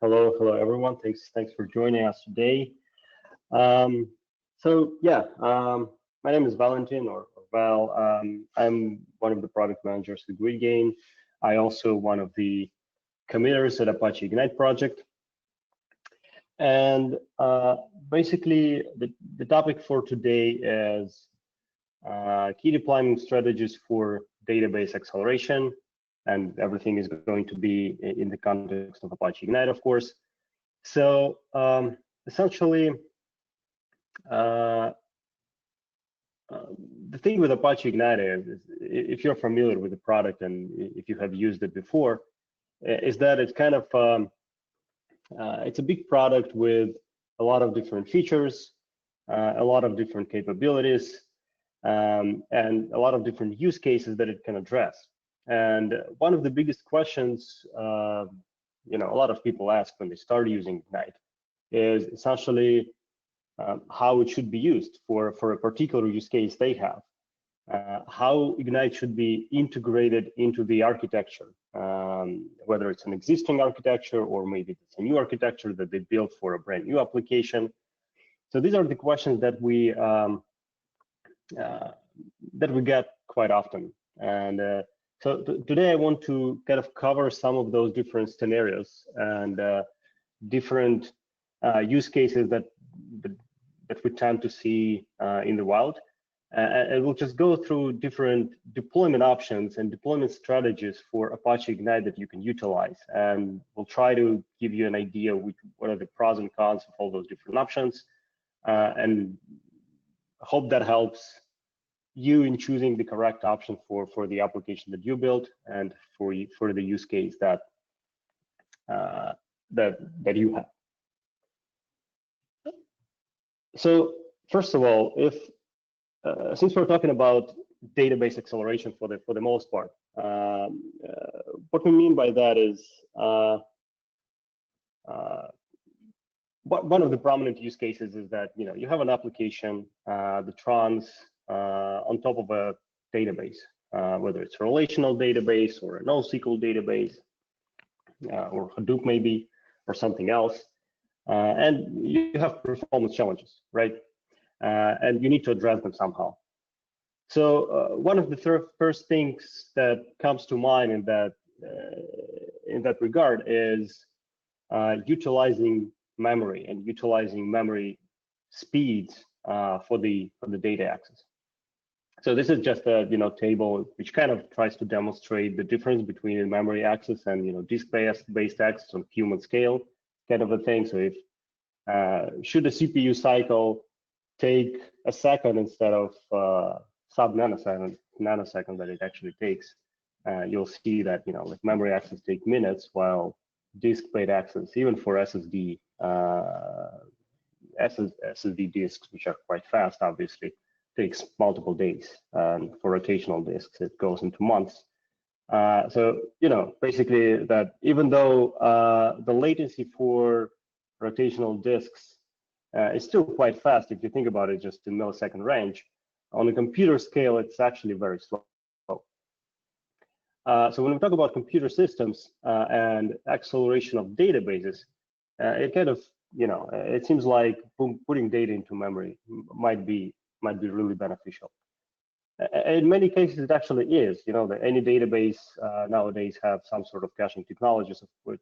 Hello everyone. Thanks for joining us today. Um, so yeah, my name is Valentin or Val. I'm one of the product managers at GridGain. I also one of the committers at Apache Ignite project. And basically, the topic for today is key deployment strategies for database acceleration, and everything is going to be in the context of Apache Ignite, of course. So essentially, the thing with Apache Ignite is, if you're familiar with the product and if you have used it before, is that it's kind of it's a big product with a lot of different features, a lot of different capabilities, and a lot of different use cases that it can address. And one of the biggest questions, a lot of people ask when they start using Ignite is essentially how it should be used for a particular use case they have. How Ignite should be integrated into the architecture, whether it's an existing architecture or maybe it's a new architecture that they built for a brand new application. So these are the questions that we get quite often. And so today I want to kind of cover some of those different scenarios and different use cases that we tend to see in the wild. And we'll just go through different deployment options and deployment strategies for Apache Ignite that you can utilize. And we'll try to give you an idea what are the pros and cons of all those different options. And hope that helps you in choosing the correct option for the application that you built and for the use case that that you have. So first of all, since we're talking about database acceleration for the most part, what we mean by that is one of the prominent use cases is that you have an application that runs on top of a database, whether it's a relational database or a NoSQL database, or Hadoop maybe, or something else, and you have performance challenges, right? And you need to address them somehow. So one of the first things that comes to mind in that regard is utilizing memory and utilizing memory speeds for the data access. So this is just a table which kind of tries to demonstrate the difference between memory access and disk-based access on human scale, kind of a thing. So if should a CPU cycle take a second instead of sub-nanosecond that it actually takes, you'll see that like memory access take minutes, while disk-based access, even for SSD disks, which are quite fast, obviously, takes multiple days. And for rotational disks, it goes into months. So basically that even though the latency for rotational disks is still quite fast, if you think about it, just in millisecond range, on a computer scale, it's actually very slow. So when we talk about computer systems and acceleration of databases, it kind of, it seems like putting data into memory might be really beneficial. In many cases, it actually is. That any database nowadays have some sort of caching technologies with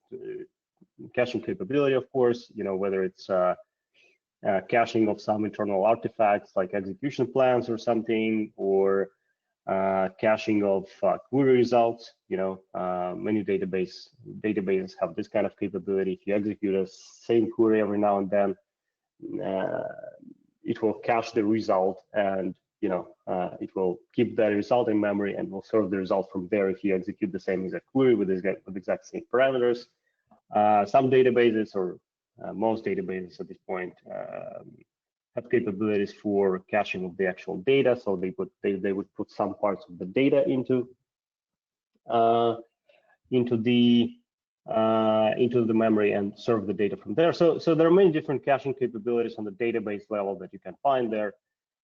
caching capability, of course. Whether it's caching of some internal artifacts like execution plans or something, or caching of query results. Many databases have this kind of capability. If you execute a same query every now and then, it will cache the result, and it will keep the result in memory and will serve the result from there if you execute the same exact query with exact same parameters. Some databases, or most databases at this point, have capabilities for caching of the actual data. So they would put some parts of the data into the memory and serve the data from there. So there are many different caching capabilities on the database level that you can find there.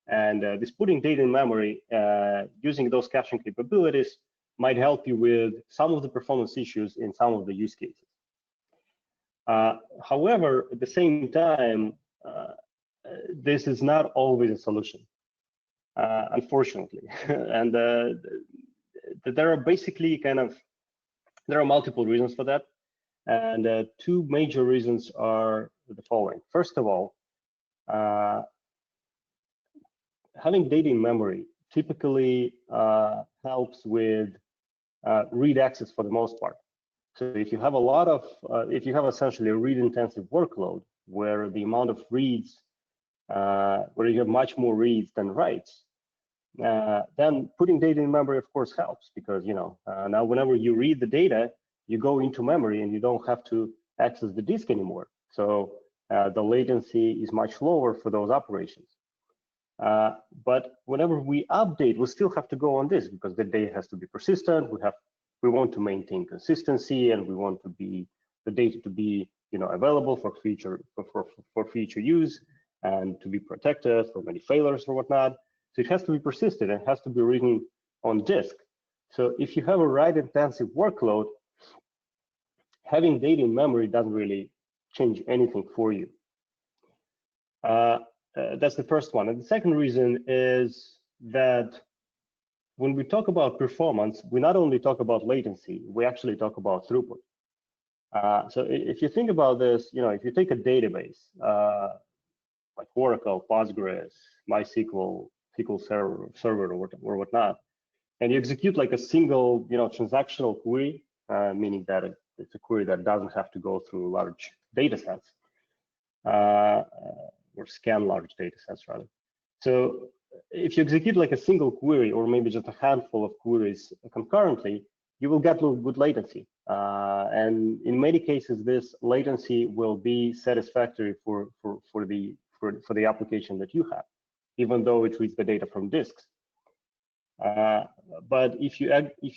And this putting data in memory using those caching capabilities might help you with some of the performance issues in some of the use cases. However, at the same time, this is not always a solution, unfortunately. And there are basically there are multiple reasons for that. And two major reasons are the following. First of all, having data in memory typically helps with read access for the most part. So if you have a lot of, if you have essentially a read-intensive workload where the amount of reads, where you have much more reads than writes, then putting data in memory, of course, helps, because now whenever you read the data, you go into memory and you don't have to access the disk anymore. So the latency is much lower for those operations. But whenever we update, we still have to go on disk because the data has to be persistent. We want to maintain consistency, and we want the data to be available for future use and to be protected from any failures or whatnot. So it has to be persistent and it has to be written on disk. So if you have a write-intensive workload, having data in memory doesn't really change anything for you. That's the first one. And the second reason is that when we talk about performance, we not only talk about latency, we actually talk about throughput. So if you think about this, if you take a database like Oracle, Postgres, MySQL, SQL Server or whatnot, and you execute like a single transactional query, meaning that it's a query that doesn't have to go through large data sets, or scan large data sets rather. So if you execute like a single query or maybe just a handful of queries concurrently, you will get good latency. And in many cases, this latency will be satisfactory for the application that you have, even though it reads the data from disks. But if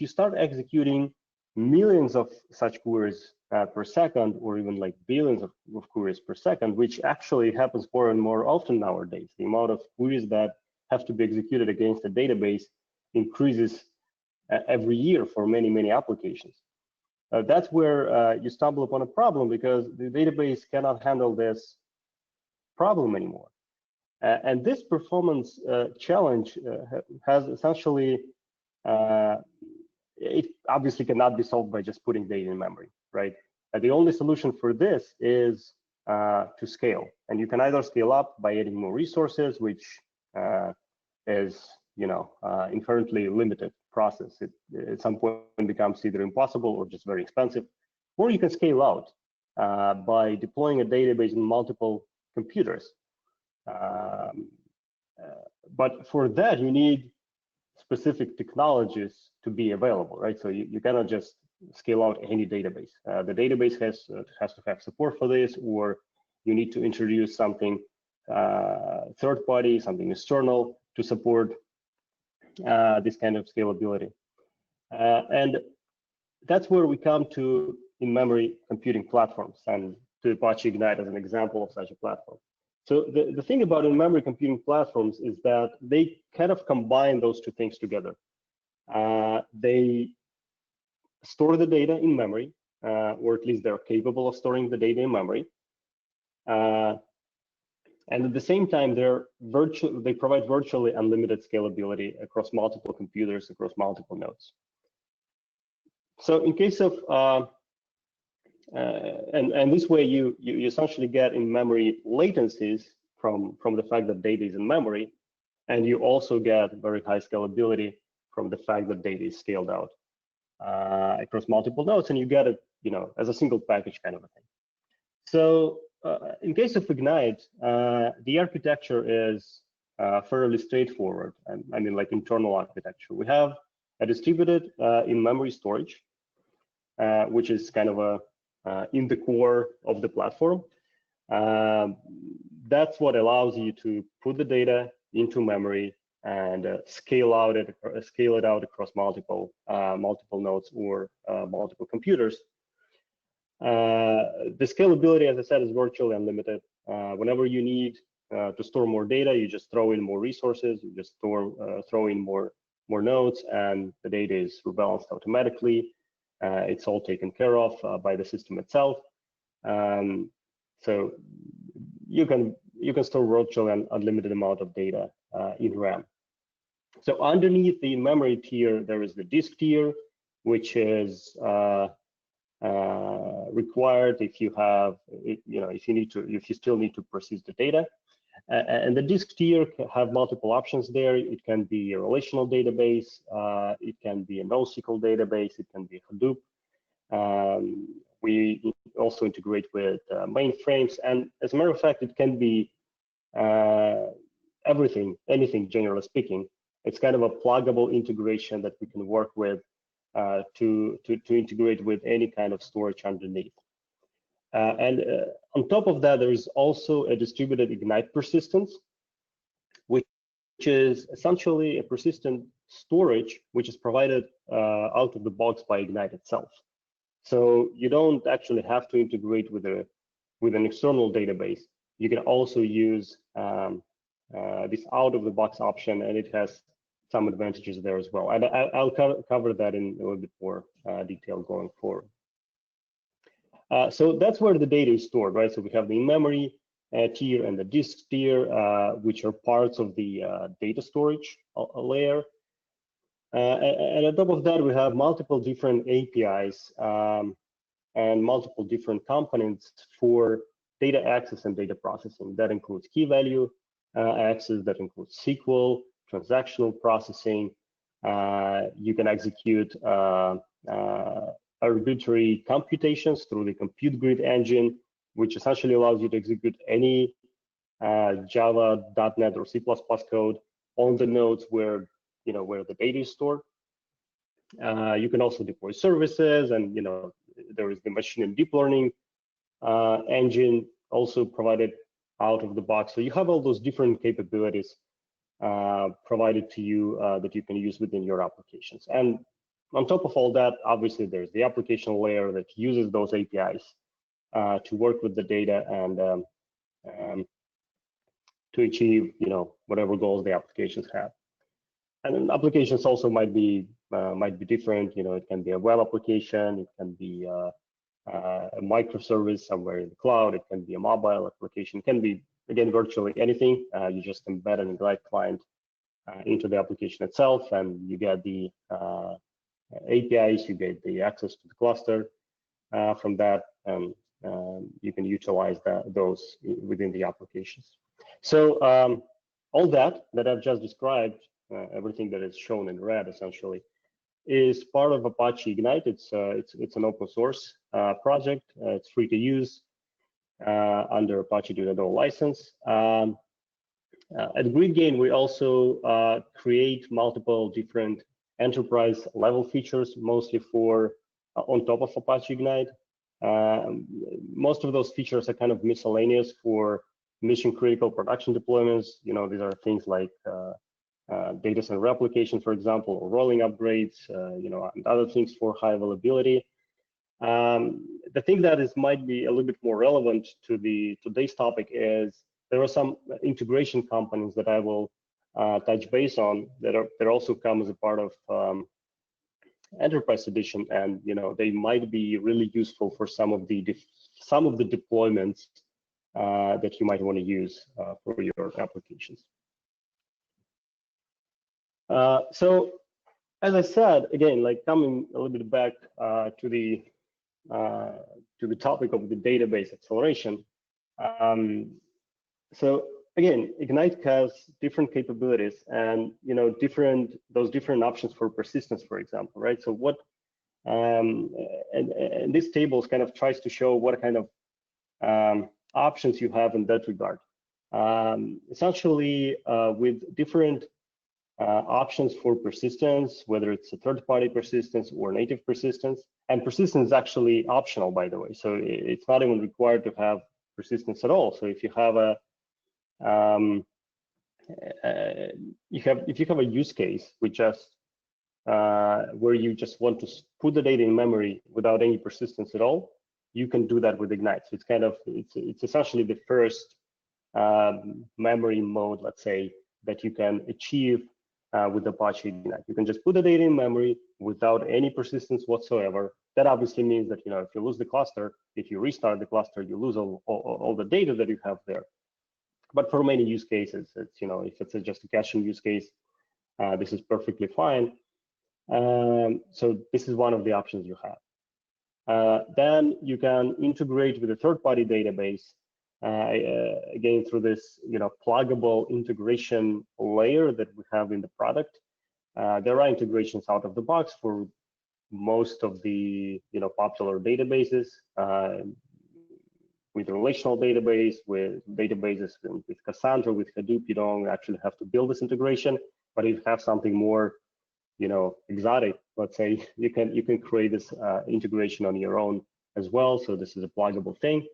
you start executing millions of such queries per second, or even like billions of queries per second, which actually happens more and more often nowadays, the amount of queries that have to be executed against a database increases every year for many applications. That's where you stumble upon a problem, because the database cannot handle this problem anymore. And this performance challenge has essentially, it obviously cannot be solved by just putting data in memory, right? The only solution for this is to scale. And you can either scale up by adding more resources, which is inherently limited process. It at some point becomes either impossible or just very expensive. Or you can scale out by deploying a database in multiple computers. But for that, you need specific technologies to be available, right? So you cannot just scale out any database. The database has to have support for this, or you need to introduce something third party, something external to support this kind of scalability. And that's where we come to in-memory computing platforms, and to Apache Ignite as an example of such a platform. So the thing about in-memory computing platforms is that they kind of combine those two things together. They store the data in memory, or at least they're capable of storing the data in memory. And at the same time, they provide virtually unlimited scalability across multiple computers, across multiple nodes. So in case of, and this way you essentially get in memory latencies from the fact that data is in memory, and you also get very high scalability from the fact that data is scaled out across multiple nodes, and you get it, as a single package kind of a thing. So in case of Ignite, the architecture is fairly straightforward. And I mean, like internal architecture. We have a distributed in-memory storage, which is kind of in the core of the platform. That's what allows you to put the data into memory and scale it out across multiple nodes or multiple computers. The scalability, as I said, is virtually unlimited. Whenever you need to store more data, you just throw in more resources, you just throw in more nodes, and the data is rebalanced automatically. It's all taken care of by the system itself. So you can store virtually an unlimited amount of data in RAM. So underneath the memory tier, there is the disk tier, which is required if you have, if you still need to persist the data. And the disk tier can have multiple options there. It can be a relational database, it can be a NoSQL database, it can be Hadoop. We also integrate with mainframes, and as a matter of fact, it can be anything generally speaking. It's kind of a pluggable integration that we can work with to integrate with any kind of storage underneath. And on top of that, there is also a distributed Ignite persistence, which is essentially a persistent storage which is provided out of the box by Ignite itself. So you don't actually have to integrate with an external database. You can also use this out-of-the-box option, and it has some advantages there as well. And I'll cover that in a little bit more detail going forward. So that's where the data is stored, right? So we have the in-memory tier and the disk tier, which are parts of the data storage layer. And on top of that, we have multiple different APIs and multiple different components for data access and data processing. That includes key value access, that includes SQL, transactional processing. You can execute arbitrary computations through the compute grid engine, which essentially allows you to execute any Java, .NET, or C++ code on the nodes where the data is stored. You can also deploy services, and there is the machine and deep learning engine also provided out of the box. So you have all those different capabilities provided to you that you can use within your applications. And on top of all that, obviously, there's the application layer that uses those APIs to work with the data and to achieve, whatever goals the applications have. And then applications also might be different. It can be a web application, it can be a microservice somewhere in the cloud, it can be a mobile application, it can be, again, virtually anything. You just embed an Ignite client into the application itself, and you get the APIs, you get the access to the cluster from that, and you can utilize those within the applications. So all that I've just described, everything that is shown in red essentially, is part of Apache Ignite. It's an open source project. It's free to use under Apache 2.0 license. At GridGain, we also create multiple different enterprise level features, mostly for on top of Apache Ignite. Most of those features are kind of miscellaneous for mission critical production deployments. These are things like data center replication, for example, or rolling upgrades, and other things for high availability. The thing that might be a little bit more relevant to today's topic is there are some integration components that I will touch base on that also come as a part of Enterprise Edition, and they might be really useful for some of the deployments that you might want to use for your applications. So, as I said, again, like coming a little bit back to the topic of the database acceleration. So again, Ignite has different capabilities, and those different options for persistence, for example, right? So what and this table kind of tries to show what kind of options you have in that regard. Essentially, with different options for persistence, whether it's a third-party persistence or native persistence, and persistence is actually optional, by the way. So it's not even required to have persistence at all. So if you have if you have a use case with just where you just want to put the data in memory without any persistence at all, you can do that with Ignite. So it's essentially the first memory mode, let's say, that you can achieve with Apache Ignite. You can just put the data in memory without any persistence whatsoever. That obviously means that, if you lose the cluster, if you restart the cluster, you lose all the data that you have there. But for many use cases, it's, if it's just a caching use case, this is perfectly fine. So this is one of the options you have. Then you can integrate with a third-party database, again, through this, pluggable integration layer that we have in the product. There are integrations out of the box for most of the, popular databases, with relational database, with databases with Cassandra, with Hadoop. You don't actually have to build this integration, but if you have something more, exotic, let's say, you can create this integration on your own as well. So this is a pluggable thing.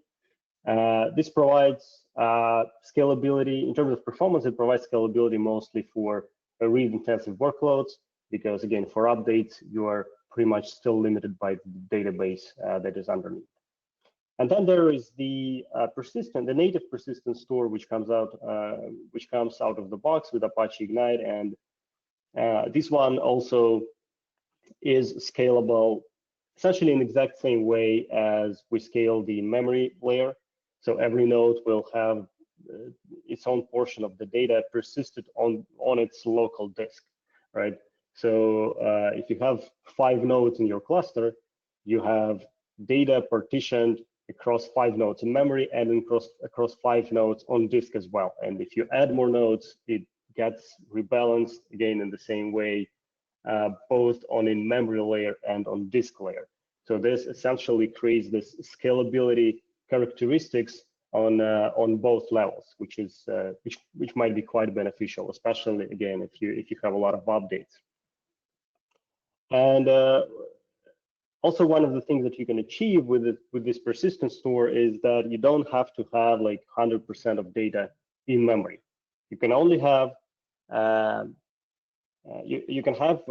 This provides scalability. In terms of performance, it provides scalability mostly for read-intensive workloads, because again, for updates, you are pretty much still limited by the database that is underneath. And then there is the the native persistent store, which comes out of the box with Apache Ignite, and this one also is scalable, essentially in the exact same way as we scale the memory layer. So every node will have its own portion of the data persisted on its local disk, right? So if you have 5 nodes in your cluster, you have data partitioned across 5 nodes in memory and across 5 nodes on disk as well. And if you add more nodes, it gets rebalanced again in the same way, both on in memory layer and on disk layer. So this essentially creates this scalability characteristics on both levels, which is which might be quite beneficial, especially again if you have a lot of updates. And also, one of the things that you can achieve with this persistent store is that you don't have to have like 100% of data in memory. You can only have you can have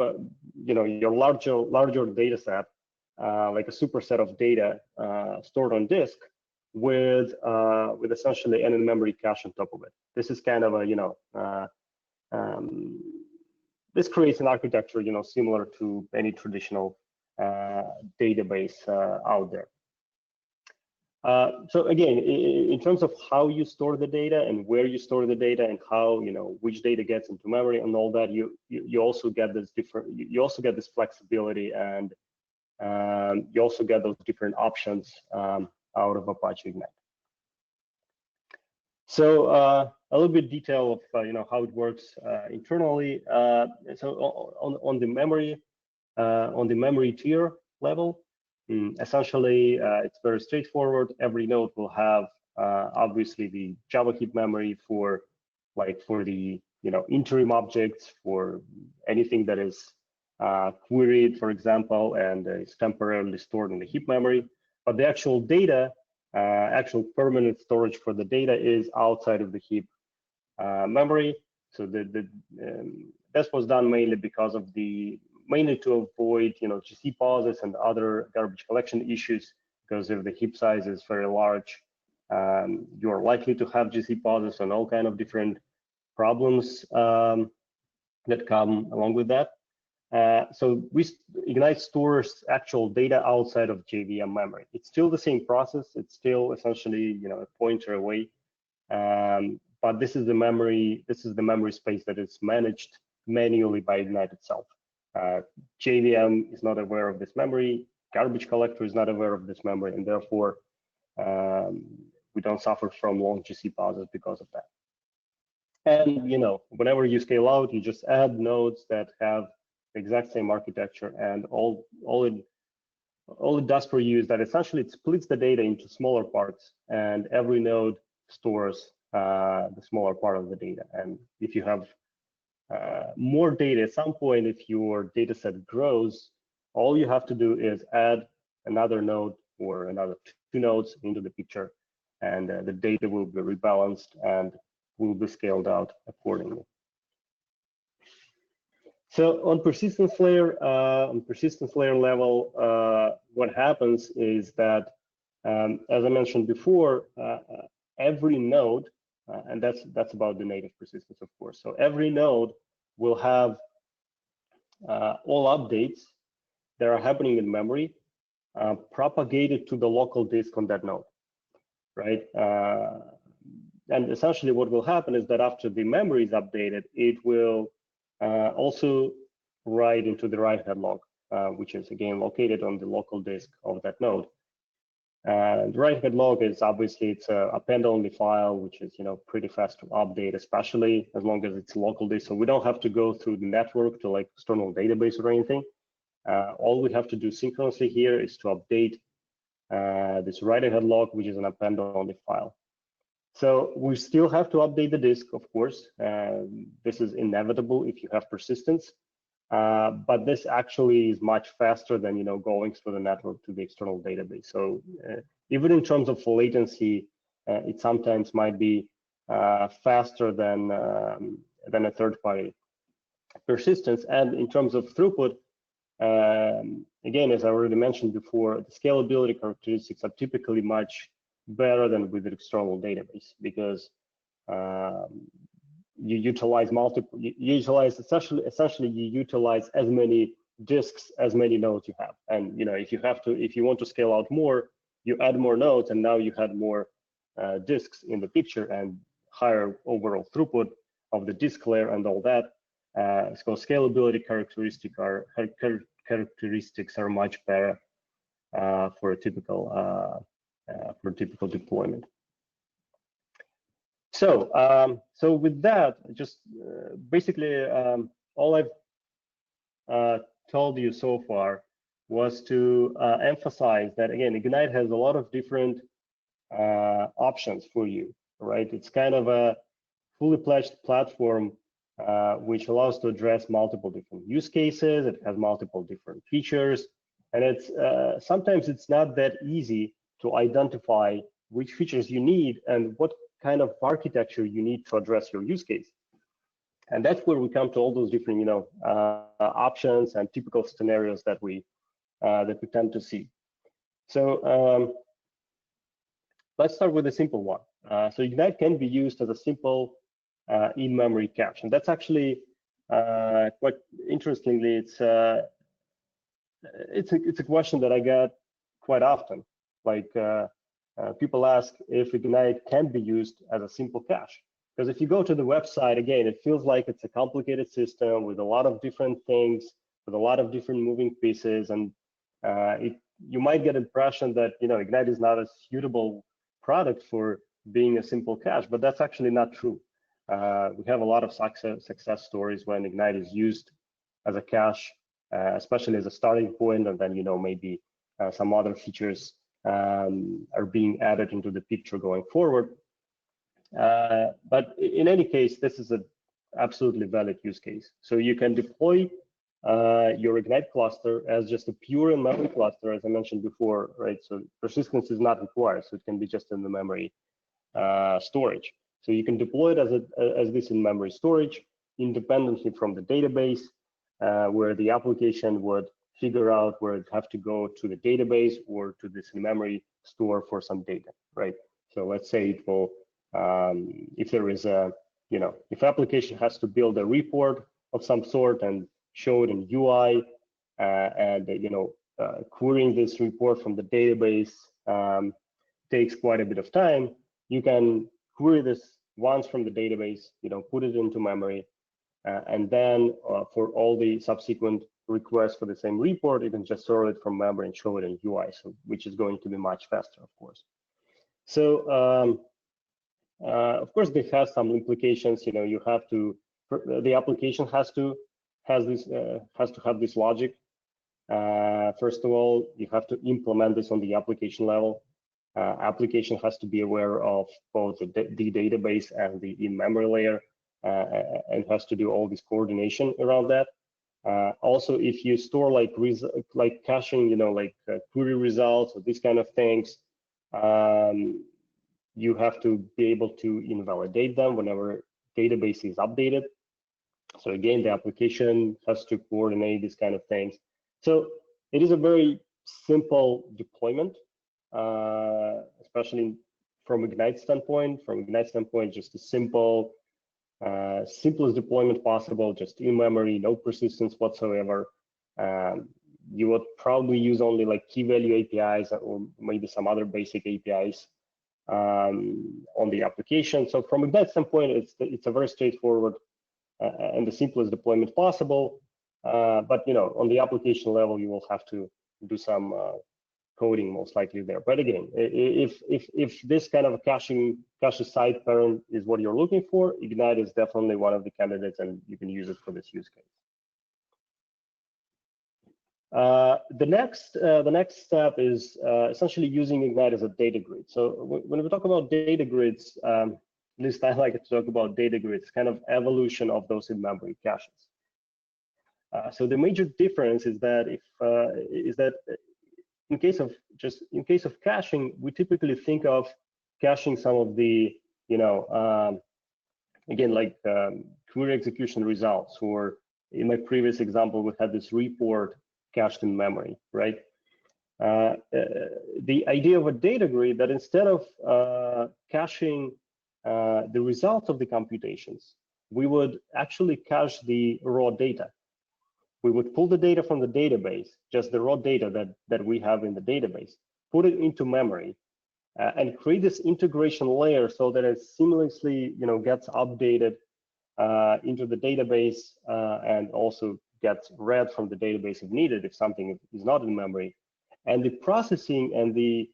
your larger data set, like a superset of data stored on disk with essentially an in-memory cache on top of it. This is kind of a this creates an architecture similar to any traditional database out there. So again, in terms of how you store the data and where you store the data and how which data gets into memory and all that, you also get this this flexibility, and you also get those different options out of Apache Ignite. So a little bit detail of how it works internally. So on the memory tier level, essentially it's very straightforward. Every node will have obviously the Java heap memory for the interim objects, for anything that is queried, for example, and is temporarily stored in the heap memory. But the actual data, actual permanent storage for the data is outside of the heap memory. So this was done mainly because of mainly to avoid GC pauses and other garbage collection issues, because if the heap size is very large, you are likely to have GC pauses and all kind of different problems that come along with that. So Ignite stores actual data outside of JVM memory. It's still the same process. It's still essentially a pointer away, but this is the memory. This is the memory space that is managed manually by Ignite itself. JVM is not aware of this memory. Garbage collector is not aware of this memory, and therefore we don't suffer from long GC pauses because of that. And whenever you scale out, you just add nodes that have the exact same architecture, and all it does for you is that essentially it splits the data into smaller parts, and every node stores the smaller part of the data. And if you have more data at some point, if your data set grows, all you have to do is add another node or another 2 nodes into the picture, and the data will be rebalanced and will be scaled out accordingly. So on persistence layer level, what happens is that, as I mentioned before, every node, and that's about the native persistence, of course. So every node will have all updates that are happening in memory propagated to the local disk on that node, right? And essentially what will happen is that after the memory is updated, it will also write into the write-ahead log, which is again located on the local disk of that node. The write-ahead log is obviously it's a append-only file, which is pretty fast to update, especially as long as it's local disk. So we don't have to go through the network to like external database or anything. All we have to do synchronously here is to update this write-ahead log, which is an append-only file. So we still have to update the disk, of course. This is inevitable if you have persistence, but this actually is much faster than going through the network to the external database. So even in terms of latency, it sometimes might be faster than a third-party persistence. And in terms of throughput, again, as I already mentioned before, the scalability characteristics are typically much better than with an external database because you utilize essentially you utilize as many disks as many nodes you have. And if you want to scale out more, you add more nodes, and now you had more disks in the picture and higher overall throughput of the disk layer and all that. So scalability characteristics are much better for a typical deployment. So with that, just basically all I've told you so far was to emphasize that again, Ignite has a lot of different options for you, right? It's kind of a fully fledged platform which allows to address multiple different use cases. It has multiple different features, and it's sometimes it's not that easy to identify which features you need and what kind of architecture you need to address your use case. And that's where we come to all those different options and typical scenarios that we tend to see. So let's start with a simple one. So Ignite can be used as a simple in-memory cache, and that's actually quite interestingly, it's a question that I get quite often. Like people ask if Ignite can be used as a simple cache, because if you go to the website, again, it feels like it's a complicated system with a lot of different things, with a lot of different moving pieces, and you might get the impression that Ignite is not a suitable product for being a simple cache, but that's actually not true. We have a lot of success stories when Ignite is used as a cache, especially as a starting point, and then maybe some other features are being added into the picture going forward. But in any case, this is an absolutely valid use case. So you can deploy your Ignite cluster as just a pure in-memory cluster, as I mentioned before, right? So persistence is not required, so it can be just in the memory storage. So you can deploy it as this in-memory storage independently from the database, where the application would figure out where it have to go to the database or to this in-memory store for some data, right? So let's say it will, if there is a, if application has to build a report of some sort and show it in UI, and querying this report from the database takes quite a bit of time, you can query this once from the database, put it into memory, and then for all the subsequent requests for the same report, you can just store it from memory and show it in UI, so which is going to be much faster, of course. So of course, this has some implications. You have to, the application has to have this logic. First of all, you have to implement this on the application level. Application has to be aware of both the database and the in-memory layer, and has to do all this coordination around that. Also, if you store like caching, query results or these kind of things, you have to be able to invalidate them whenever database is updated. So again, the application has to coordinate these kind of things. So it is a very simple deployment, especially from Ignite standpoint. From Ignite standpoint, just a simple simplest deployment possible, just in memory, no persistence whatsoever. You would probably use only like key value APIs or maybe some other basic APIs on the application. So from Ignite standpoint, it's a very straightforward and the simplest deployment possible. But on the application level, you will have to do some coding most likely there. But again, if this kind of a cache side parent is what you're looking for, Ignite is definitely one of the candidates, and you can use it for this use case. The next step is essentially using Ignite as a data grid. So when we talk about data grids, at least I like to talk about data grids, kind of evolution of those in-memory caches. So the major difference is that in case of caching, we typically think of caching some of the again, like query execution results, or in my previous example, we had this report cached in memory, right? The idea of a data grid that instead of caching the results of the computations, we would actually cache the raw data. We would pull the data from the database, just the raw data that we have in the database, put it into memory, and create this integration layer so that it seamlessly gets updated into the database and also gets read from the database if needed, if something is not in memory. And the processing and the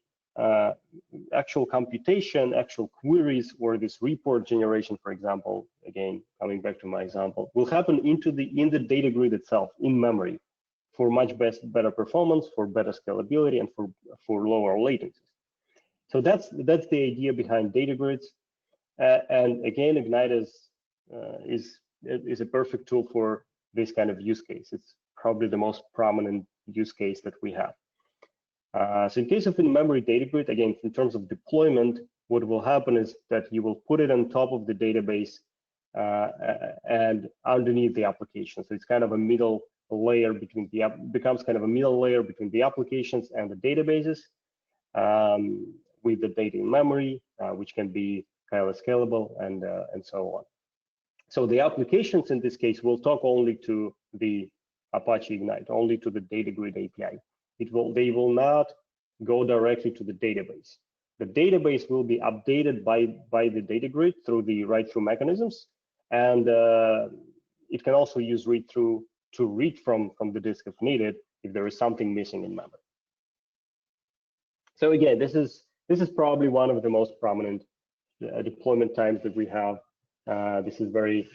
actual computation, actual queries, or this report generation, for example, again, coming back to my example, will happen in the data grid itself, in memory, for much better performance, for better scalability, and for lower latencies. So that's the idea behind data grids. And again, Ignite is a perfect tool for this kind of use case. It's probably the most prominent use case that we have. So in case of in-memory data grid, again, in terms of deployment, what will happen is that you will put it on top of the database and underneath the application. So it's kind of a middle layer between becomes kind of a middle layer between the applications and the databases, with the data in memory, which can be kind of scalable and so on. So the applications in this case will talk only to the Apache Ignite, only to the data grid API. They will not go directly to the database. The database will be updated by the data grid through the write-through mechanisms, and it can also use read-through to read from the disk if needed, if there is something missing in memory. So again, this is probably one of the most prominent deployment times that we have. This is very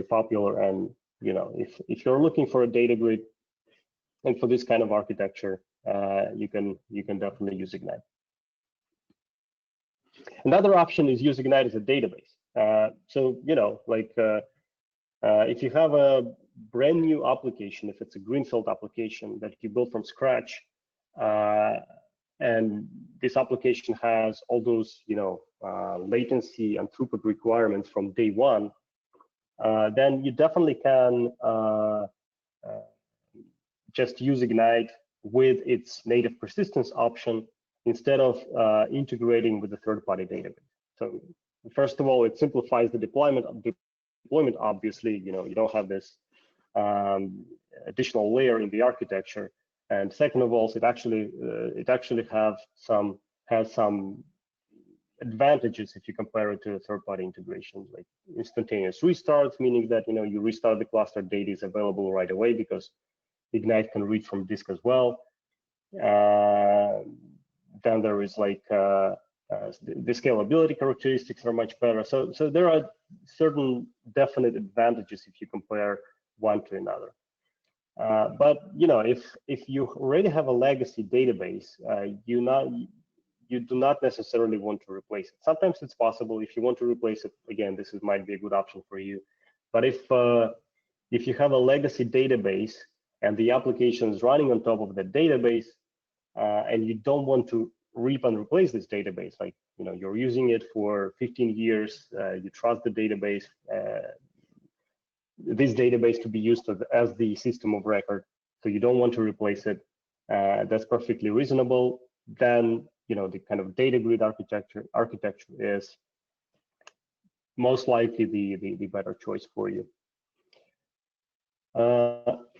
popular, and if you're looking for a data grid and for this kind of architecture, you can definitely use Ignite. Another option is use Ignite as a database. So if you have a brand new application, if it's a greenfield application that you built from scratch, and this application has all those latency and throughput requirements from day one, then you definitely can just use Ignite with its native persistence option instead of integrating with the third-party database. So first of all, it simplifies the deployment. Obviously, you don't have this additional layer in the architecture. And second of all, it actually has some advantages if you compare it to third-party integrations, like instantaneous restarts, meaning that you restart the cluster, data is available right away because Ignite can read from disk as well. Then there is the scalability characteristics are much better. So there are certain definite advantages if you compare one to another. But if you already have a legacy database, you do not necessarily want to replace it. Sometimes it's possible. If you want to replace it, again, this might be a good option for you. But if you have a legacy database and the application is running on top of the database, and you don't want to rip and replace this database, like you're using it for 15 years, you trust the database, this database to be used as the system of record, so you don't want to replace it, that's perfectly reasonable. Then the kind of data grid architecture is most likely the better choice for you.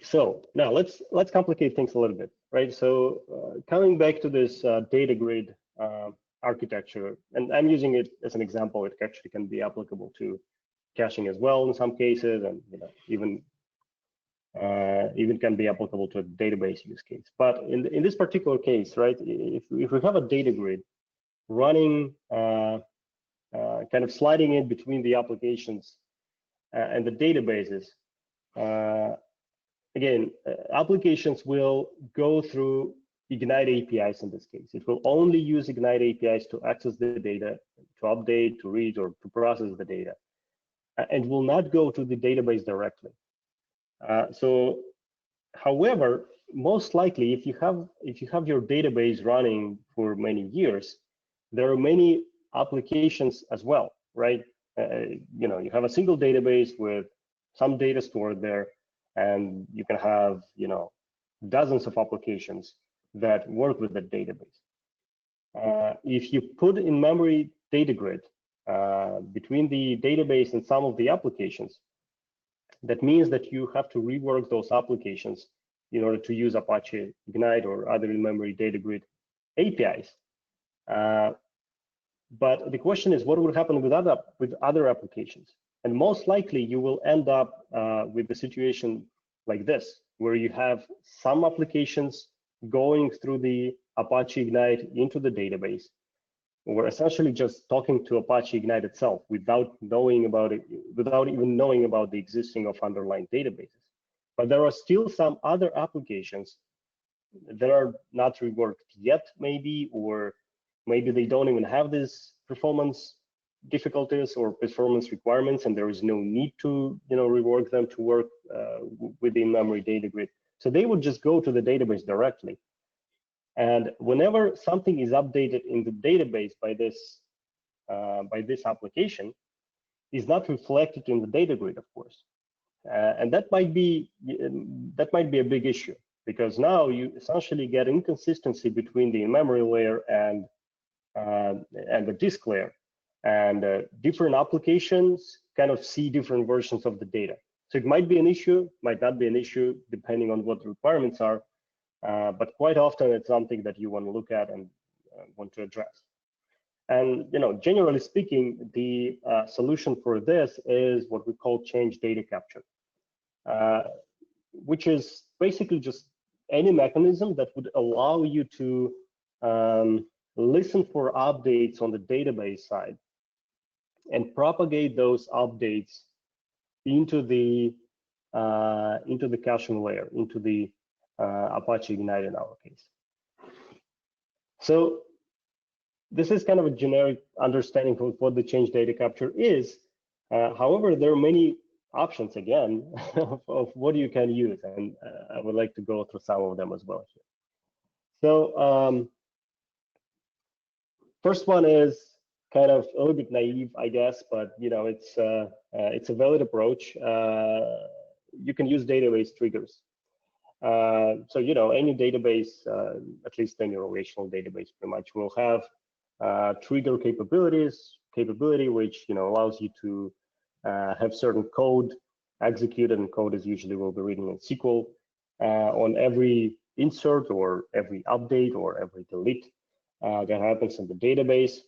So now let's complicate things a little bit, right? So coming back to this data grid architecture, and I'm using it as an example. It actually can be applicable to caching as well in some cases, and even can be applicable to a database use case. But in this particular case, right, if we have a data grid running, kind of sliding in between the applications and the databases, again, applications will go through Ignite APIs in this case. It will only use Ignite APIs to access the data, to update, to read, or to process the data, and will not go to the database directly. So, however, most likely, if you have your database running for many years, there are many applications as well, right? You have a single database with some data stored there, and you can have dozens of applications that work with the database. If you put in memory data grid between the database and some of the applications, that means that you have to rework those applications in order to use Apache Ignite or other in-memory data grid APIs. But the question is, what will happen with other applications? And most likely, you will end up with a situation like this, where you have some applications going through the Apache Ignite into the database, or essentially just talking to Apache Ignite itself without knowing about it, without even knowing about the existing of underlying databases. But there are still some other applications that are not reworked yet, maybe, or maybe they don't even have this performance difficulties or performance requirements, and there is no need to rework them to work within memory data grid. So they would just go to the database directly. And whenever something is updated in the database by this application, is not reflected in the data grid, of course. And that might be a big issue, because now you essentially get inconsistency between the in-memory layer and the disk layer, and different applications kind of see different versions of the data. So it might be an issue, might not be an issue, depending on what the requirements are, but quite often it's something that you want to look at and want to address. And generally speaking, the solution for this is what we call change data capture, which is basically just any mechanism that would allow you to listen for updates on the database side and propagate those updates into the caching layer, into the Apache Ignite in our case. So this is kind of a generic understanding of what the change data capture is. However, there are many options again of what you can use, and I would like to go through some of them as well here. So first one is kind of a little bit naive, I guess, but it's a valid approach. You can use database triggers. So any database, at least any relational database, pretty much will have trigger capability, which allows you to have certain code executed, and code is usually will be written in SQL on every insert or every update or every delete that happens in the database.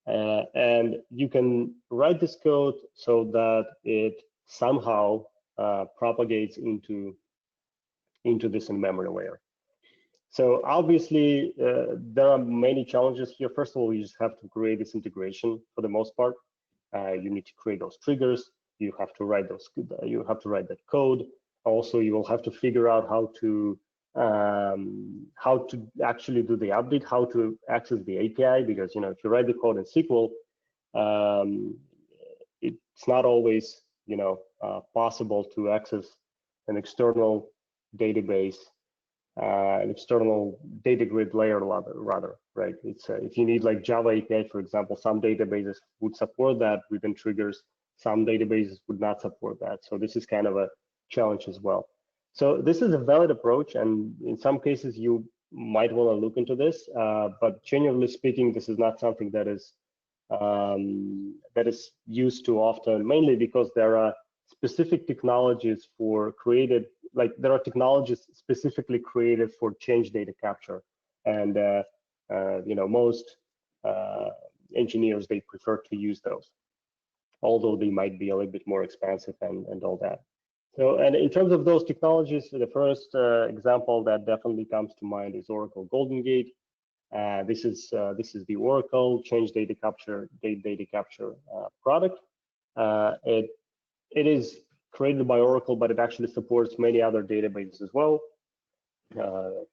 And you can write this code so that it somehow propagates into this in-memory layer. So obviously, there are many challenges here. First of all, you just have to create this integration for the most part. You need to create those triggers. You have to write that code. Also, you will have to figure out how to actually do the update, how to access the API, because if you write the code in SQL, it's not always possible to access an external database, an external data grid layer rather, right? It's if you need like Java API, for example, some databases would support that within triggers, some databases would not support that. So this is kind of a challenge as well. So this is a valid approach, and in some cases you might want to look into this, but generally speaking, this is not something that is that is used too often, mainly because there are specific technologies for created, like there are technologies specifically created for change data capture, and most engineers, they prefer to use those, although they might be a little bit more expensive and all that. So, and in terms of those technologies, the first example that definitely comes to mind is Oracle Golden Gate. This is the Oracle Change Data Capture product. It is created by Oracle, but it actually supports many other databases as well.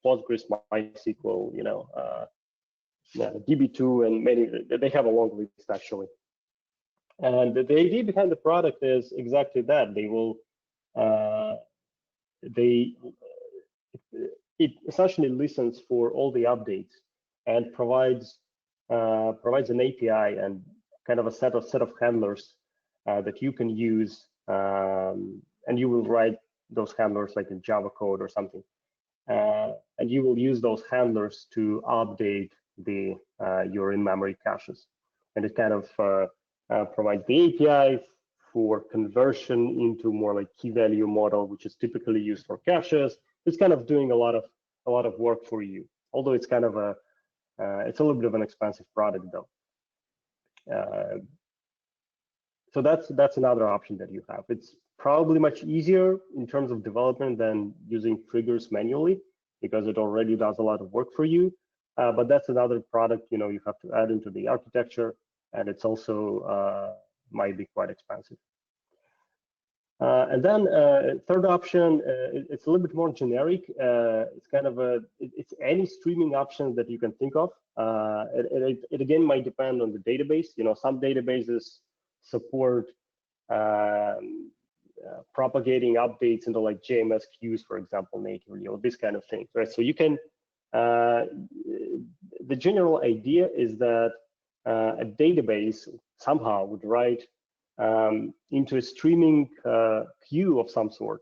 Postgres, MySQL, DB2, and many. They have a long list actually. And the idea behind the product is exactly that. It essentially listens for all the updates and provides an API and kind of a set of handlers that you can use, and you will write those handlers like in Java code or something, and you will use those handlers to update your in-memory caches, and it kind of provides the API for conversion into more like key value model, which is typically used for caches. It's kind of doing a lot of work for you, although it's kind of it's a little bit of an expensive product though. So that's another option that you have. It's probably much easier in terms of development than using triggers manually, because it already does a lot of work for you. But that's another product you have to add into the architecture, and it's also might be quite expensive. And then third option, it's a little bit more generic. It's kind of it's any streaming option that you can think of. It again might depend on the database. Some databases support propagating updates into like JMS queues, for example, natively, or this kind of thing, right? So you can. The general idea is that a database somehow would write into a streaming queue of some sort,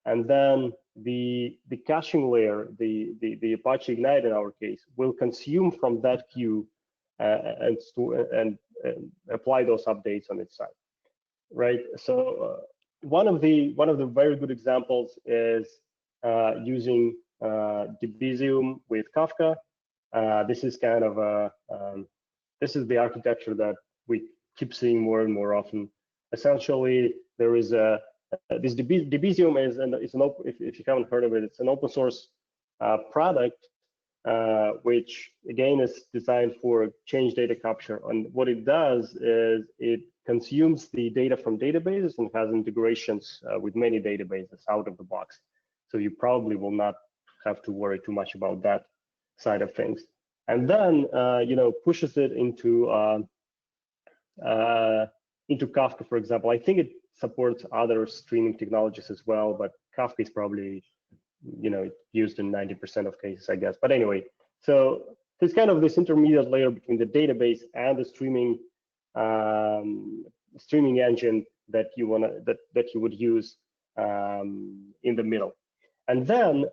and then the caching layer, the Apache Ignite in our case, will consume from that queue and apply those updates on its side, right? So one of the very good examples is using Debezium with Kafka. This is kind of this is the architecture that we keep seeing more and more often. Essentially, there is this Debezium is, and it's an open, if you haven't heard of it, it's an open source product, which again is designed for change data capture. And what it does is it consumes the data from databases and has integrations with many databases out of the box. So you probably will not have to worry too much about that side of things. And then pushes it into Kafka, for example. I think it supports other streaming technologies as well, but Kafka is probably used in 90% of cases, I guess. But anyway, so there's kind of this intermediate layer between the database and the streaming engine that you would use in the middle. And then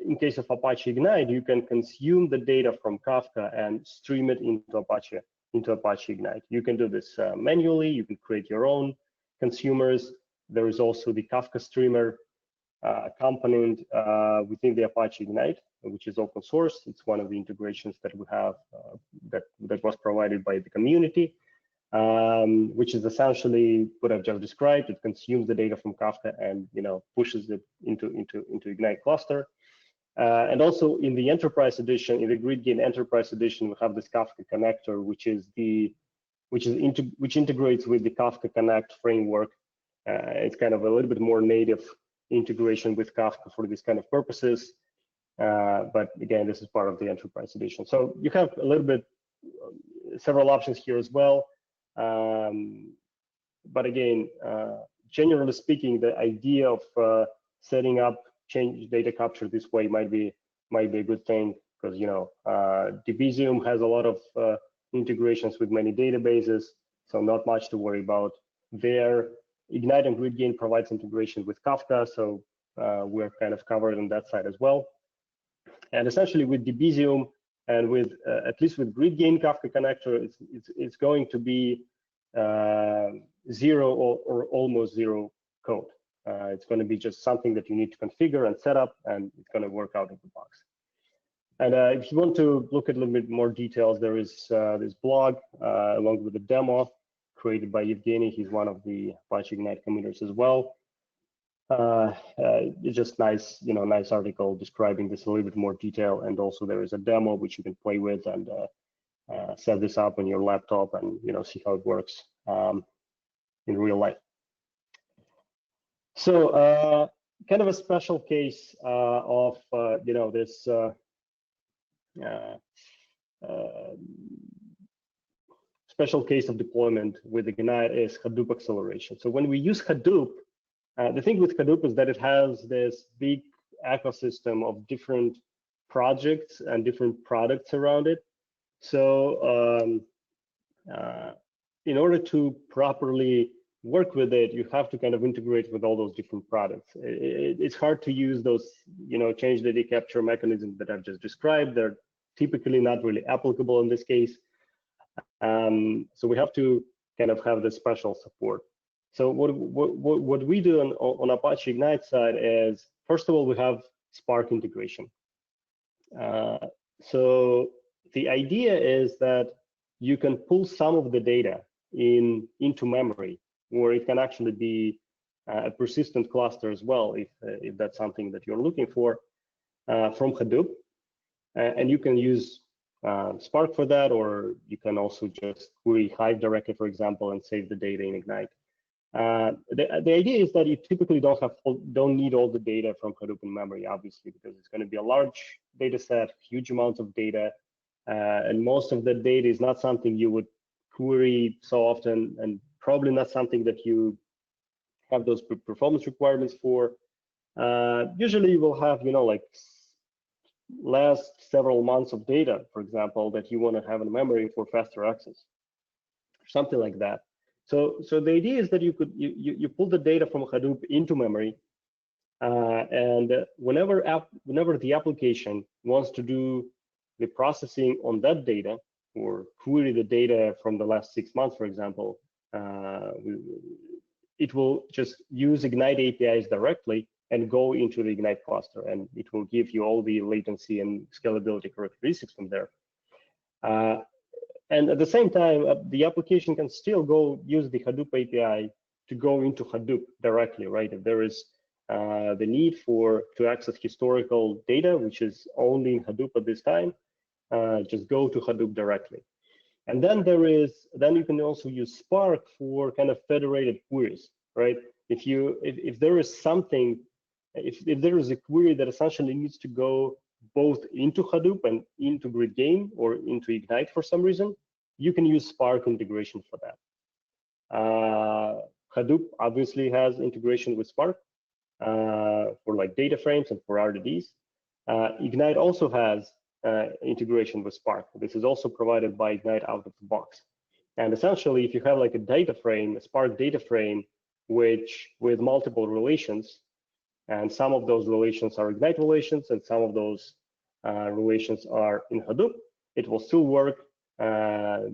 in case of Apache Ignite, you can consume the data from Kafka and stream it into Apache Ignite. You can do this manually. You can create your own consumers. There is also the Kafka streamer component within the Apache Ignite, which is open source. It's one of the integrations that we have that was provided by the community, which is essentially what I've just described. It consumes the data from Kafka and pushes it into Ignite cluster. And also in the Enterprise Edition, in the GridGain Enterprise Edition, we have this Kafka connector, which integrates with the Kafka Connect framework. It's kind of a little bit more native integration with Kafka for these kind of purposes. But again, this is part of the Enterprise Edition. So you have a little bit, several options here as well. But again, generally speaking, the idea of setting up change data capture this way might be a good thing, because Debezium has a lot of integrations with many databases, so not much to worry about there. Ignite and GridGain provides integration with Kafka, so we're kind of covered on that side as well. And essentially with Debezium, And with at least with GridGain Kafka connector, it's going to be zero or almost zero code. It's going to be just something that you need to configure and set up, and it's going to work out of the box. And if you want to look at a little bit more details, there is this blog along with a demo created by Evgeny. He's one of the Apache Ignite committers as well. It's just nice, nice article describing this in a little bit more detail. And also there is a demo which you can play with and set this up on your laptop and see how it works in real life. So kind of a special case of this special case of deployment with Ignite is Hadoop acceleration. So when we use Hadoop, the thing with Hadoop is that it has this big ecosystem of different projects and different products around it. So in order to properly work with it, you have to kind of integrate with all those different products. It's hard to use those, change data capture mechanisms that I've just described. They're typically not really applicable in this case. So we have to kind of have this special support. So what we do on Apache Ignite side is, first of all, we have Spark integration. So the idea is that you can pull some of the data into memory, or it can actually be a persistent cluster as well, if that's something that you're looking for, from Hadoop. And you can use Spark for that, or you can also just query Hive directly, for example, and save the data in Ignite. The idea is that you typically don't need all the data from Hadoop in memory, obviously, because it's going to be a large data set, huge amounts of data, and most of the data is not something you would query so often, and probably not something that you have those performance requirements for. Usually you will have, like last several months of data, for example, that you want to have in memory for faster access, something like that. So the idea is that you pull the data from Hadoop into memory, and whenever the application wants to do the processing on that data, or query the data from the last 6 months, for example, it will just use Ignite APIs directly and go into the Ignite cluster, and it will give you all the latency and scalability characteristics from there. And at the same time, the application can still go use the Hadoop API to go into Hadoop directly, right? If there is the need to access historical data, which is only in Hadoop at this time, just go to Hadoop directly. And then you can also use Spark for kind of federated queries, right? If there is something, if there is a query that essentially needs to go both into Hadoop and into GridGain or into Ignite for some reason, you can use Spark integration for that. Hadoop obviously has integration with Spark for like data frames and for RDBs. Ignite also has integration with Spark. This is also provided by Ignite out of the box. And essentially, if you have like a data frame, a Spark data frame, which with multiple relations, and some of those relations are Ignite relations, and some of those relations are in Hadoop, it will still work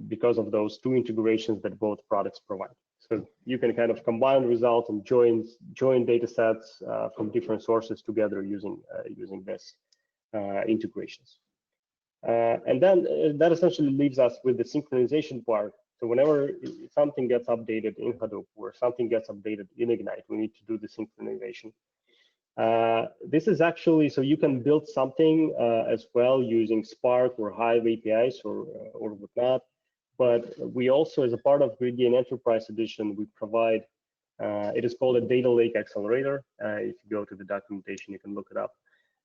because of those two integrations that both products provide. So you can kind of combine results and join data sets from different sources together using this integrations. And then that essentially leaves us with the synchronization part. So whenever something gets updated in Hadoop or something gets updated in Ignite, we need to do the synchronization. This is actually, so you can build something as well using Spark or Hive APIs or whatnot. But we also, as a part of GridGain Enterprise Edition, we provide, it is called a data lake accelerator. If you go to the documentation, you can look it up.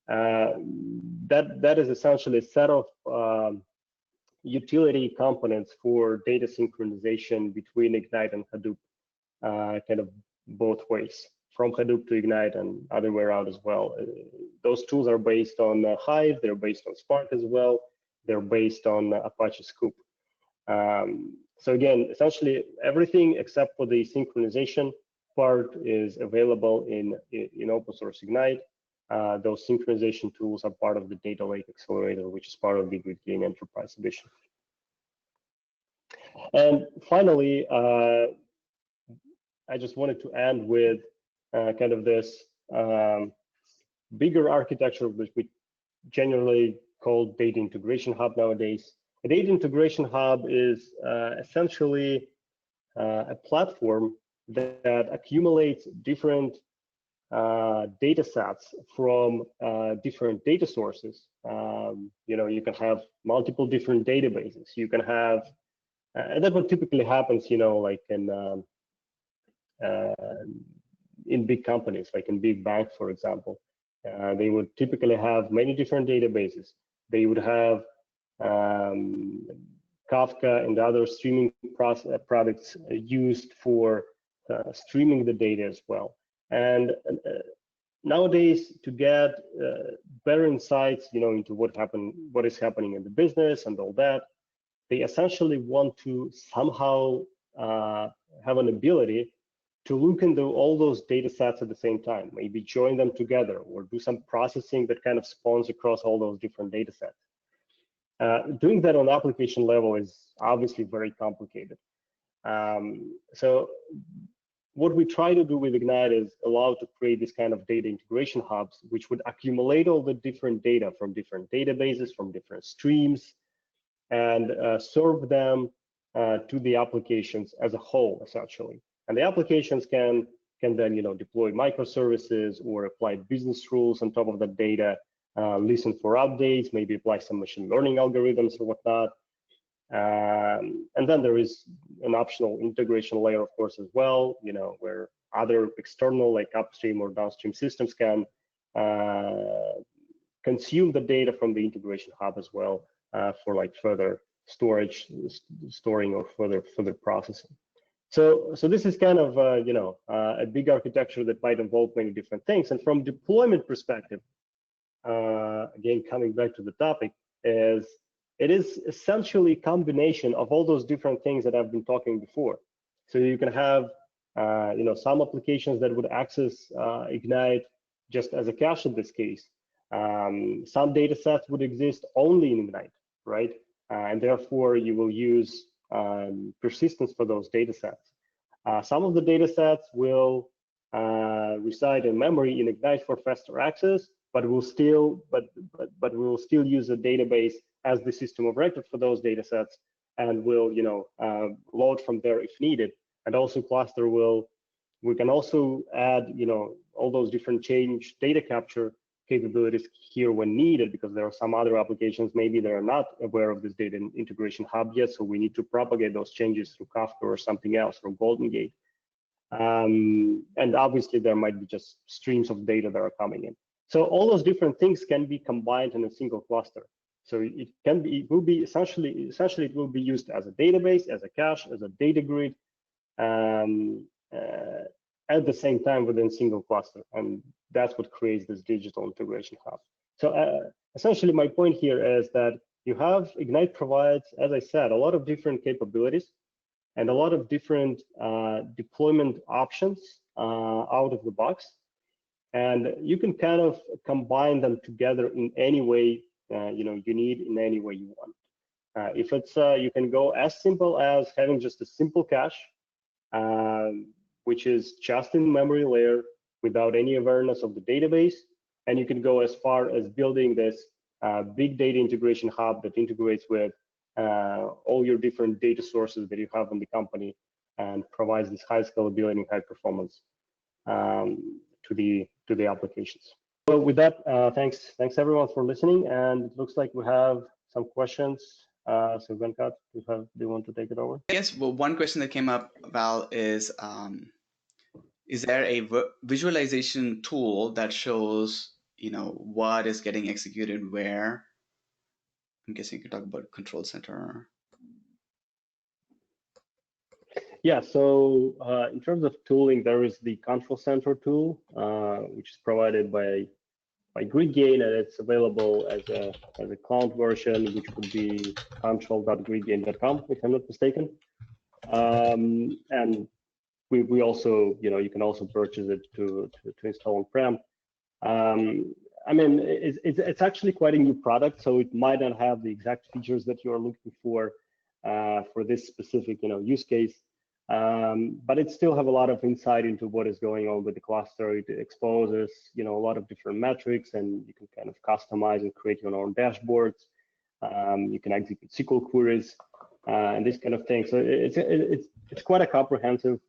That is essentially a set of utility components for data synchronization between Ignite and Hadoop, kind of both ways, from Hadoop to Ignite and other way around as well. Those tools are based on Hive, they're based on Spark as well, they're based on Apache Scoop. So again, essentially everything except for the synchronization part is available in open source Ignite. those synchronization tools are part of the Data Lake Accelerator, which is part of the GridGain Enterprise Edition. And finally, I just wanted to end with kind of this bigger architecture, which we generally call Data Integration Hub nowadays. A Data Integration Hub is essentially a platform that accumulates different data sets from different data sources. You can have multiple different databases. You can have, and that's what typically happens, like in big companies, like in big banks, for example. They would typically have many different databases. They would have Kafka and other streaming products used for streaming the data as well. And nowadays, to get better insights, into what is happening in the business and all that, they essentially want to somehow have an ability to look into all those data sets at the same time, maybe join them together or do some processing that kind of spawns across all those different data sets. Doing that on application level is obviously very complicated. So what we try to do with Ignite is allow to create this kind of data integration hubs, which would accumulate all the different data from different databases, from different streams, and serve them to the applications as a whole, essentially. And the applications can then, deploy microservices or apply business rules on top of that data, listen for updates, maybe apply some machine learning algorithms or whatnot. And then there is an optional integration layer, of course, as well, where other external, like upstream or downstream systems can consume the data from the integration hub as well for like further storing or further processing. So this is kind of a big architecture that might involve many different things. And from deployment perspective, again, coming back to the topic, it is essentially a combination of all those different things that I've been talking before. So you can have some applications that would access Ignite just as a cache in this case. Some data sets would exist only in Ignite, right? And therefore you will use persistence for those data sets. Some of the data sets will reside in memory in Ignite for faster access, but we'll still use a database as the system of record for those data sets, and will load from there if needed. And also cluster we can also add all those different change data capture capabilities here when needed, because there are some other applications maybe that are not aware of this data integration hub yet, so we need to propagate those changes through Kafka or something else, or Golden Gate. And obviously there might be just streams of data that are coming in. So all those different things can be combined in a single cluster. So it will be essentially it will be used as a database, as a cache, as a data grid, at the same time within single cluster, and that's what creates this digital integration hub. So essentially my point here is that you have Ignite provides, as I said, a lot of different capabilities and a lot of different deployment options out of the box, and you can kind of combine them together in any way you need, in any way you want. If it's you can go as simple as having just a simple cache, which is just in memory layer without any awareness of the database, and you can go as far as building this big data integration hub that integrates with all your different data sources that you have in the company and provides this high scalability and high performance to the applications. So with that, thanks everyone for listening, and it looks like we have some questions. So Venkat, do you want to take it over? Yes. Well, one question that came up, Val, is there a visualization tool that shows what is getting executed where? I'm guessing you could talk about control center. Yeah, so in terms of tooling, there is the control center tool, which is provided by GridGain, and it's available as a cloud version, which would be control.gridgain.com, if I'm not mistaken. And we also, you can also purchase it to install on-prem. I mean, it's actually quite a new product, so it might not have the exact features that you are looking for this specific, use case. But it still have a lot of insight into what is going on with the cluster. It exposes, a lot of different metrics, and you can kind of customize and create your own dashboards. You can execute SQL queries and this kind of thing. So it's quite a comprehensive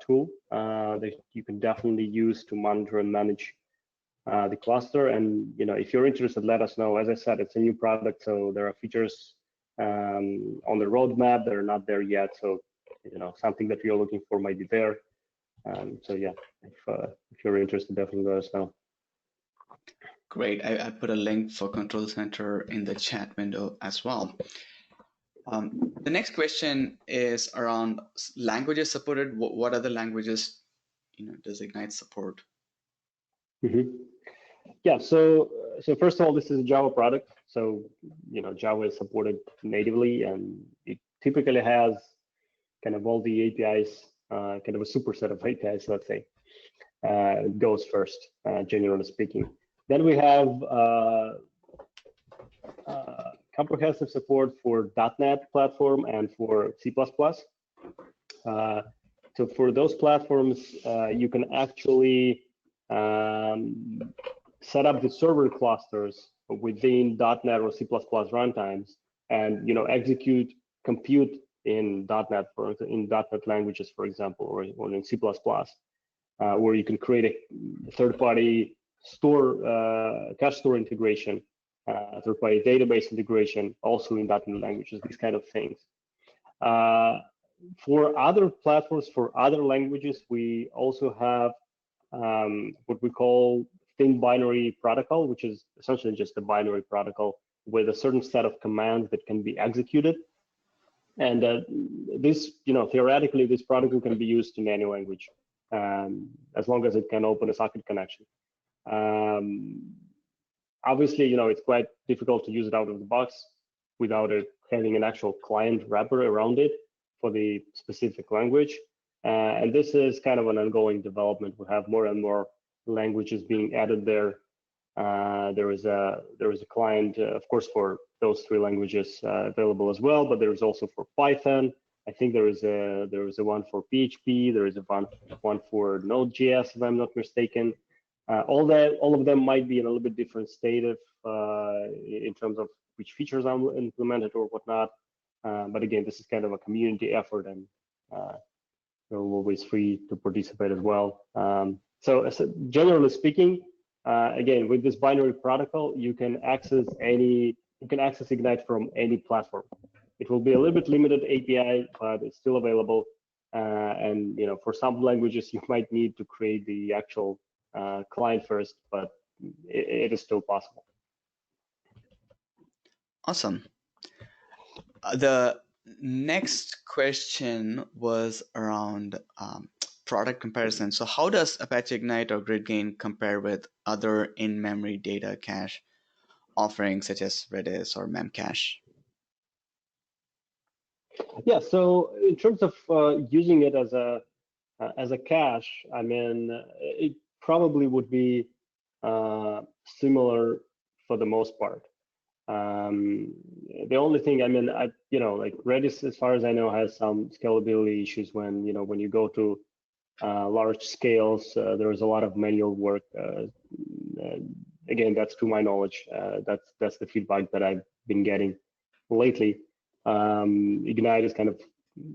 tool that you can definitely use to monitor and manage the cluster. And if you're interested, let us know. As I said, it's a new product, so there are features on the roadmap that are not there yet. So something that you're looking for might be there. So yeah, if you're interested, definitely let us know. Great. I put a link for Control Center in the chat window as well. The next question is around languages supported. What other languages does Ignite support? Mm-hmm. Yeah, so first of all, this is a Java product. So Java is supported natively, and it typically has kind of all the APIs, kind of a superset of APIs, let's say. It goes first, generally speaking. Then we have comprehensive support for .NET platform and for C++. So for those platforms, you can actually set up the server clusters within .NET or C++ runtimes, and execute compute in .NET in .NET languages, for example, or in C++, where you can create a third-party cache store integration, third-party database integration, also in .NET languages, these kind of things. For other platforms, for other languages, we also have what we call thin binary protocol, which is essentially just a binary protocol with a certain set of commands that can be executed. And this, theoretically, this protocol can be used in any language, as long as it can open a socket connection. Obviously, it's quite difficult to use it out of the box without it having an actual client wrapper around it for the specific language. And this is kind of an ongoing development. We have more and more languages being added there. There is a client, of course, for those 3 languages available as well, but there is also for Python. I think there is a one for PHP. There is a one for Node.js, if I'm not mistaken. All of them might be in a little bit different state of in terms of which features are implemented or whatnot. But again, this is kind of a community effort, and you're always free to participate as well. So generally speaking, again, with this binary protocol, you can access Ignite from any platform. It will be a little bit limited API, but it's still available. And for some languages, you might need to create the actual client first, but it is still possible. Awesome. The next question was around product comparison. So how does Apache Ignite or GridGain compare with other in-memory data cache offerings such as Redis or Memcache? Yeah, so in terms of using it as a cache, I mean, it probably would be similar for the most part. The only thing, I mean, like Redis, as far as I know, has some scalability issues when you go to large scales. There is a lot of manual work. Again, that's to my knowledge. That's the feedback that I've been getting lately. Ignite is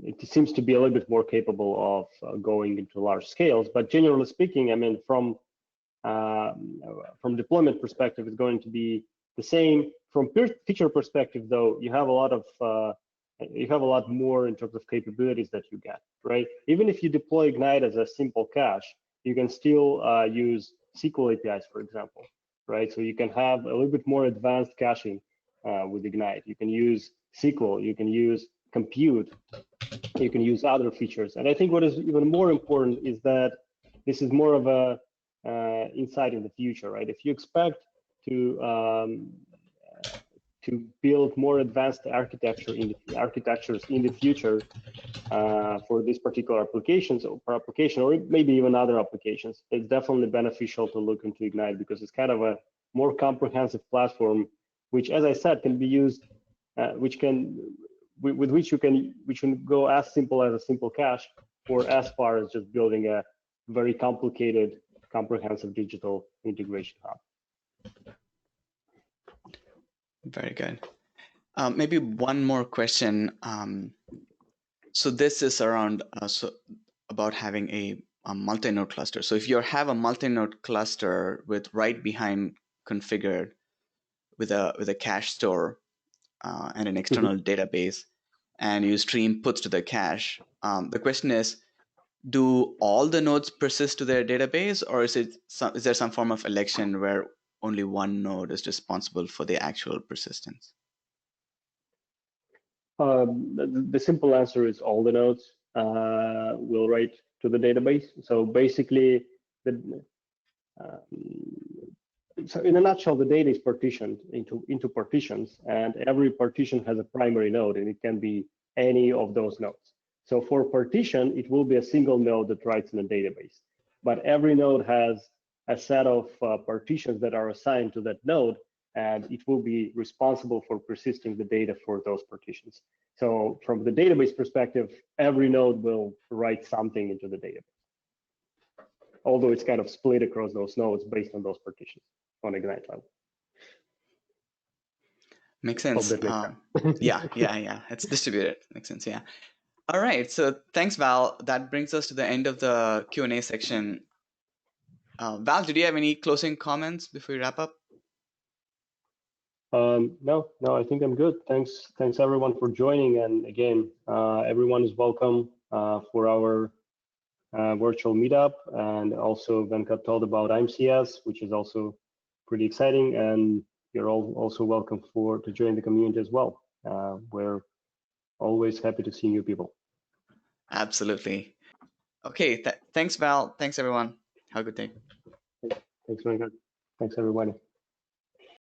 it seems to be a little bit more capable of going into large scales. But generally speaking, I mean, from deployment perspective, it's going to be the same. From feature perspective, though, you have a lot more in terms of capabilities that you get, right? Even if you deploy Ignite as a simple cache, you can still use SQL APIs, for example, right? So you can have a little bit more advanced caching with Ignite. You can use SQL, you can use compute, you can use other features. And I think what is even more important is that this is more of a insight in the future, right? If you expect to to build more advanced architectures in the future for this particular application, or maybe even other applications, it's definitely beneficial to look into Ignite because it's kind of a more comprehensive platform, which, as I said, can be used, with which you can go as simple as a simple cache, or as far as just building a very complicated, comprehensive digital integration hub. Very good. Maybe one more question. So this is around about having a multi-node cluster. So if you have a multi-node cluster with right behind configured with a cache store and an external database, and you stream puts to the cache, the question is, do all the nodes persist to their database, or is there some form of election where only one node is responsible for the actual persistence? The simple answer is all the nodes will write to the database. So basically, so in a nutshell, the data is partitioned into partitions, and every partition has a primary node, and it can be any of those nodes. So for partition, it will be a single node that writes in a database. But every node has a set of partitions that are assigned to that node, and it will be responsible for persisting the data for those partitions. So from the database perspective, every node will write something into the database, although it's kind of split across those nodes based on those partitions on Ignite level. Makes sense. Yeah. It's distributed. Makes sense. Yeah. All right. So thanks, Val. That brings us to the end of the Q&A section. Val, did you have any closing comments before we wrap up? No, I think I'm good. Thanks everyone for joining. And again, everyone is welcome for our virtual meetup. And also Venkat told about IMCS, which is also pretty exciting. And you're all also welcome to join the community as well. We're always happy to see new people. Absolutely. Okay, thanks, Val. Thanks, everyone. Have a good day. Thanks, Venkat. Thanks, everybody.